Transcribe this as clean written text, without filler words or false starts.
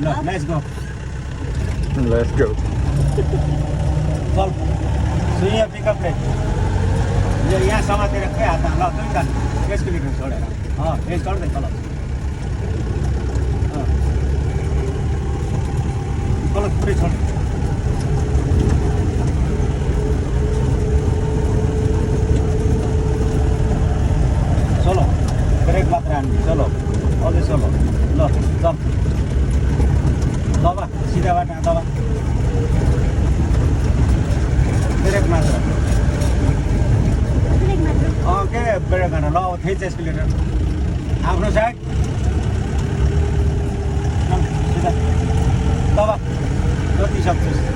Let's go Let's go. चल सुइया pickup plate यहाँ समातेर खै हात ल दुईजना एक्सपिलिटर छोडेर यस गर्दै तल तल पुरै छोड चलो ब्रेक मात्र हान्ने चलो अझै चलो ल चल दबा सिधा बाटो दबा ब्रेक मात्र के ब्रेक गर्न ल थिच एक्सपिलेटर आफ्नो साइड सिधा दबा जति सक्छस्